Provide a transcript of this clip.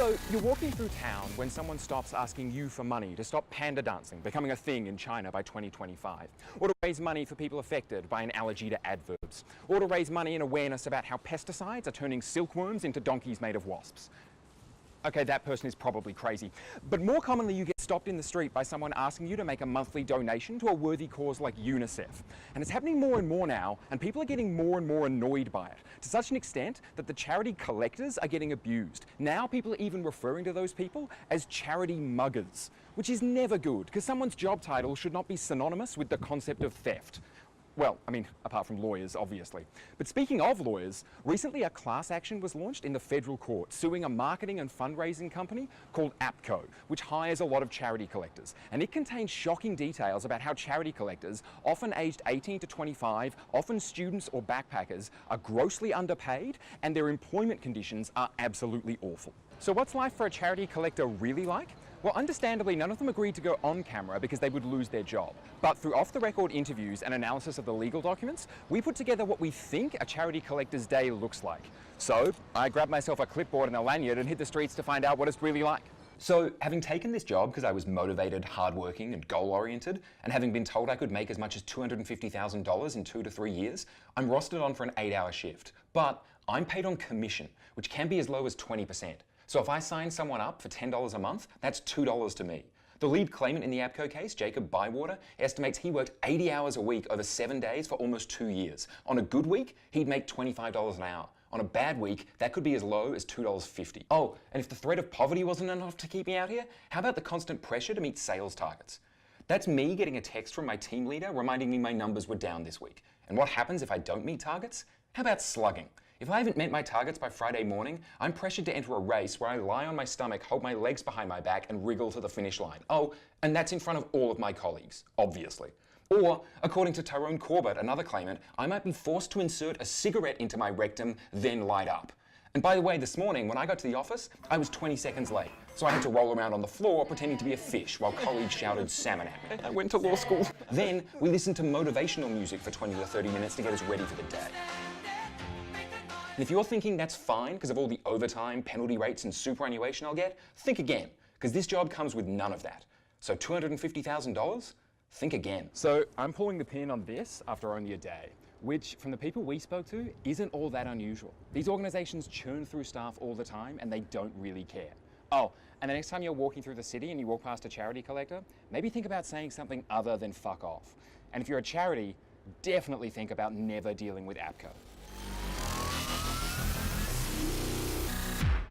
So you're walking through town when someone stops asking you for money to stop panda dancing becoming a thing in China by 2025, or to raise money for people affected by an allergy to adverbs, or to raise money and awareness about how pesticides are turning silkworms into donkeys made of wasps. Okay, that person is probably crazy. But more commonly, you get stopped in the street by someone asking you to make a monthly donation to a worthy cause like UNICEF. And it's happening more and more now, and people are getting more and more annoyed by it, to such an extent that the charity collectors are getting abused. Now people are even referring to those people as charity muggers, which is never good, because someone's job title should not be synonymous with the concept of theft. Well, I mean, apart from lawyers, obviously. But speaking of lawyers, recently a class action was launched in the federal court suing a marketing and fundraising company called APCO, which hires a lot of charity collectors. And it contains shocking details about how charity collectors, often aged 18 to 25, often students or backpackers, are grossly underpaid and their employment conditions are absolutely awful. So what's life for a charity collector really like? Well, understandably, none of them agreed to go on camera because they would lose their job. But through off-the-record interviews and analysis of the legal documents, we put together what we think a charity collector's day looks like. So I grabbed myself a clipboard and a lanyard and hit the streets to find out what it's really like. So, having taken this job because I was motivated, hardworking, and goal-oriented, and having been told I could make as much as $250,000 in 2 to 3 years, I'm rostered on for an 8-hour shift. But I'm paid on commission, which can be as low as 20%. So if I sign someone up for $10 a month, that's $2 to me. The lead claimant in the APCO case, Jacob Bywater, estimates he worked 80 hours a week over 7 days for almost 2 years. On a good week, he'd make $25 an hour. On a bad week, that could be as low as $2.50. Oh, and if the threat of poverty wasn't enough to keep me out here, how about the constant pressure to meet sales targets? That's me getting a text from my team leader reminding me my numbers were down this week. And what happens if I don't meet targets? How about slugging? If I haven't met my targets by Friday morning, I'm pressured to enter a race where I lie on my stomach, hold my legs behind my back, and wriggle to the finish line. Oh, and that's in front of all of my colleagues, obviously. Or, according to Tyrone Corbett, another claimant, I might be forced to insert a cigarette into my rectum, then light up. And by the way, this morning, when I got to the office, I was 20 seconds late. So I had to roll around on the floor pretending to be a fish while colleagues shouted salmon at me. I went to law school. Then, we listened to motivational music for 20 to 30 minutes to get us ready for the day. And if you're thinking that's fine because of all the overtime, penalty rates, and superannuation I'll get, think again, because this job comes with none of that. So $250,000? Think again. So I'm pulling the pin on this after only a day, which from the people we spoke to isn't all that unusual. These organizations churn through staff all the time and they don't really care. Oh, and the next time you're walking through the city and you walk past a charity collector, maybe think about saying something other than fuck off. And if you're a charity, definitely think about never dealing with APCO.